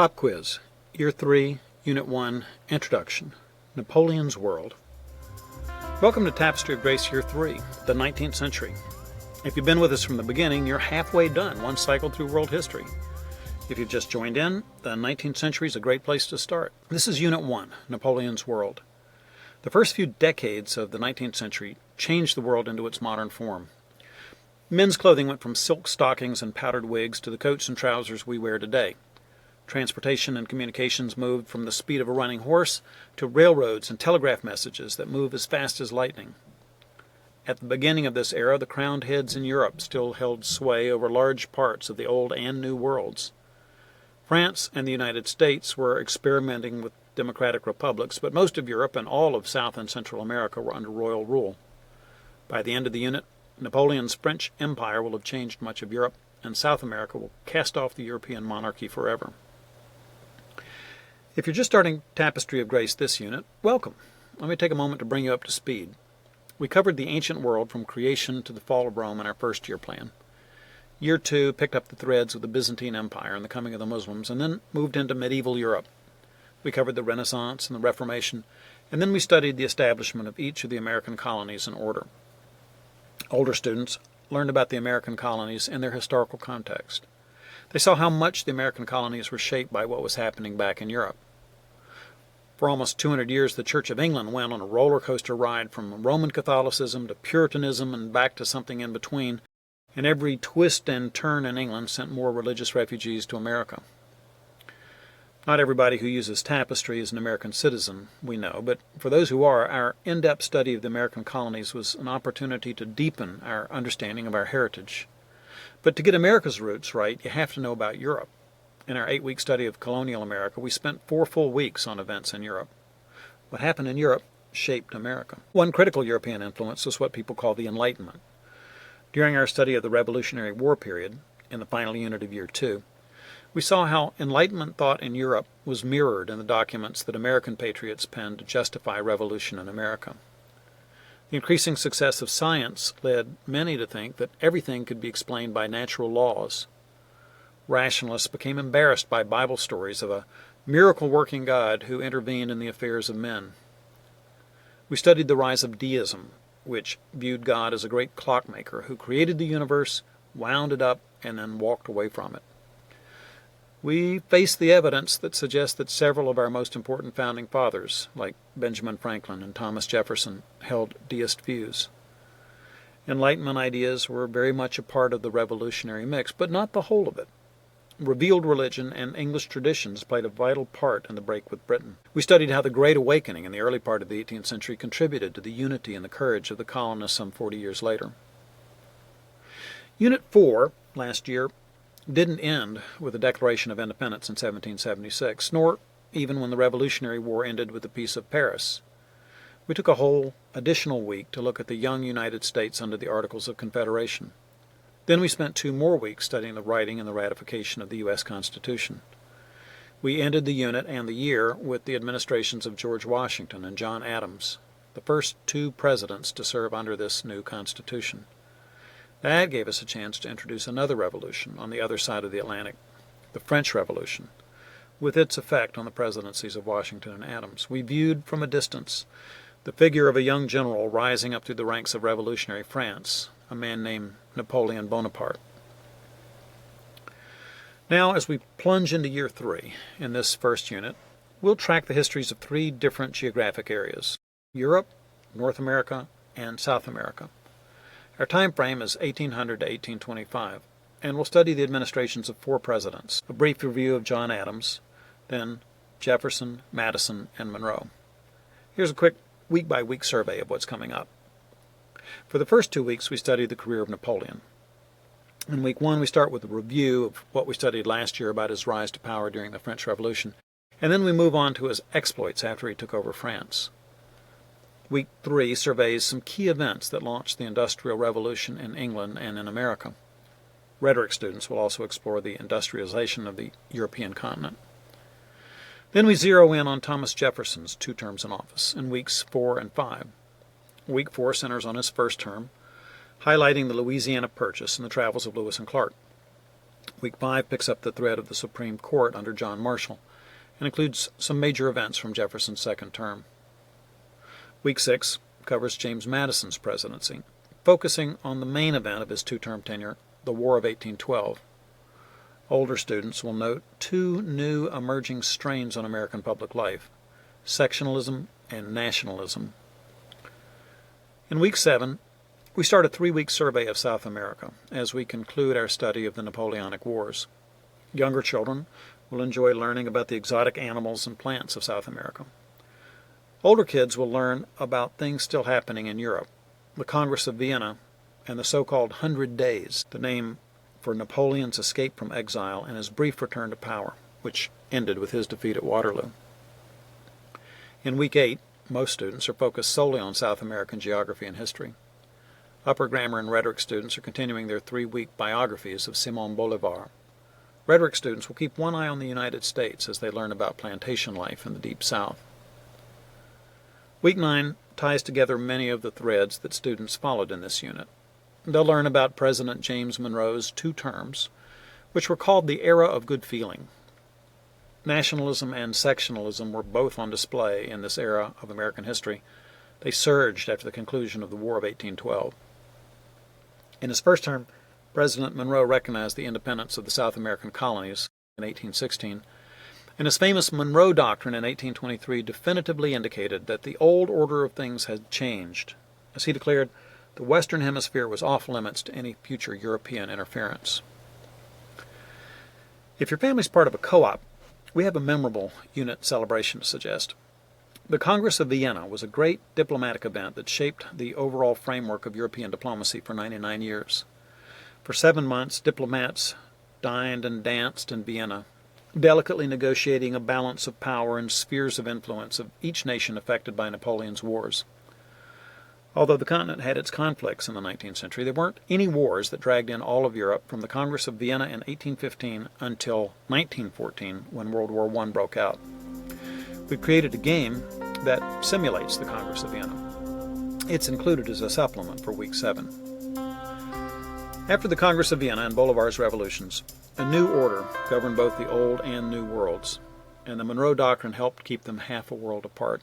Pop Quiz, Year 3, Unit 1, Introduction, Napoleon's World. Welcome to Tapestry of Grace Year 3, the 19th century. If you've been with us from the beginning, you're halfway done, one cycle through world history. If you've just joined in, the 19th century is a great place to start. This is Unit 1, Napoleon's World. The first few decades of the 19th century changed the world into its modern form. Men's clothing went from silk stockings and powdered wigs to the coats and trousers we wear today. Transportation and communications moved from the speed of a running horse to railroads and telegraph messages that move as fast as lightning. At the beginning of this era, the crowned heads in Europe still held sway over large parts of the Old and New worlds. France and the United States were experimenting with democratic republics, but most of Europe and all of South and Central America were under royal rule. By the end of the unit, Napoleon's French Empire will have changed much of Europe, and South America will cast off the European monarchy forever. If you're just starting Tapestry of Grace this unit, welcome. Let me take a moment to bring you up to speed. We covered the ancient world from creation to the fall of Rome in our first year plan. Year 2 picked up the threads of the Byzantine Empire and the coming of the Muslims, and then moved into medieval Europe. We covered the Renaissance and the Reformation, and then we studied the establishment of each of the American colonies in order. Older students learned about the American colonies in their historical context. They saw how much the American colonies were shaped by what was happening back in Europe. For almost 200 years, the Church of England went on a roller coaster ride from Roman Catholicism to Puritanism and back to something in between, and every twist and turn in England sent more religious refugees to America. Not everybody who uses tapestry is an American citizen, we know, but for those who are, our in-depth study of the American colonies was an opportunity to deepen our understanding of our heritage. But to get America's roots right, you have to know about Europe. In our 8-week study of colonial America, we spent 4 full weeks on events in Europe. What happened in Europe shaped America. One critical European influence was what people call the Enlightenment. During our study of the Revolutionary War period, in the final unit of Year 2, we saw how Enlightenment thought in Europe was mirrored in the documents that American patriots penned to justify revolution in America. The increasing success of science led many to think that everything could be explained by natural laws. Rationalists became embarrassed by Bible stories of a miracle-working God who intervened in the affairs of men. We studied the rise of deism, which viewed God as a great clockmaker who created the universe, wound it up, and then walked away from it. We faced the evidence that suggests that several of our most important founding fathers, like Benjamin Franklin and Thomas Jefferson, held deist views. Enlightenment ideas were very much a part of the revolutionary mix, but not the whole of it. Revealed religion and English traditions played a vital part in the break with Britain. We studied how the Great Awakening in the early part of the 18th century contributed to the unity and the courage of the colonists some 40 years later. Unit 4, last year, didn't end with the Declaration of Independence in 1776, nor even when the Revolutionary War ended with the Peace of Paris. We took a whole additional week to look at the young United States under the Articles of Confederation. Then we spent 2 more weeks studying the writing and the ratification of the U.S. Constitution. We ended the unit and the year with the administrations of George Washington and John Adams, the first 2 presidents to serve under this new Constitution. That gave us a chance to introduce another revolution on the other side of the Atlantic, the French Revolution, with its effect on the presidencies of Washington and Adams. We viewed from a distance the figure of a young general rising up through the ranks of revolutionary France, a man named Napoleon Bonaparte. Now, as we plunge into Year 3 in this first unit, we'll track the histories of 3 different geographic areas: Europe, North America, and South America. Our time frame is 1800 to 1825, and we'll study the administrations of 4 presidents, a brief review of John Adams, then Jefferson, Madison, and Monroe. Here's a quick week-by-week survey of what's coming up. For the first 2 weeks, we studied the career of Napoleon. In week 1, we start with a review of what we studied last year about his rise to power during the French Revolution, and then we move on to his exploits after he took over France. Week 3 surveys some key events that launched the Industrial Revolution in England and in America. Rhetoric students will also explore the industrialization of the European continent. Then we zero in on Thomas Jefferson's 2 terms in office in weeks 4 and 5. Week 4 centers on his first term, highlighting the Louisiana Purchase and the travels of Lewis and Clark. Week 5 picks up the thread of the Supreme Court under John Marshall and includes some major events from Jefferson's second term. Week 6 covers James Madison's presidency, focusing on the main event of his two-term tenure, the War of 1812. Older students will note two new emerging strains on American public life: sectionalism and nationalism. In Week 7, we start a 3-week survey of South America as we conclude our study of the Napoleonic Wars. Younger children will enjoy learning about the exotic animals and plants of South America. Older kids will learn about things still happening in Europe, the Congress of Vienna, and the so-called 100 Days, the name for Napoleon's escape from exile and his brief return to power, which ended with his defeat at Waterloo. In Week 8, most students are focused solely on South American geography and history. Upper grammar and rhetoric students are continuing their 3-week biographies of Simón Bolívar. Rhetoric students will keep one eye on the United States as they learn about plantation life in the Deep South. Week 9 ties together many of the threads that students followed in this unit. They'll learn about President James Monroe's 2 terms, which were called the Era of Good Feeling. Nationalism and sectionalism were both on display in this era of American history. They surged after the conclusion of the War of 1812. In his first term, President Monroe recognized the independence of the South American colonies in 1816, and his famous Monroe Doctrine in 1823 definitively indicated that the old order of things had changed. As he declared, the Western Hemisphere was off limits to any future European interference. If your family's part of a co-op, we have a memorable unit celebration to suggest. The Congress of Vienna was a great diplomatic event that shaped the overall framework of European diplomacy for 99 years. For 7 months, diplomats dined and danced in Vienna, delicately negotiating a balance of power and spheres of influence of each nation affected by Napoleon's wars. Although the continent had its conflicts in the 19th century, there weren't any wars that dragged in all of Europe from the Congress of Vienna in 1815 until 1914, when World War I broke out. We've created a game that simulates the Congress of Vienna. It's included as a supplement for Week 7. After the Congress of Vienna and Bolivar's revolutions, a new order governed both the Old and New Worlds, and the Monroe Doctrine helped keep them half a world apart.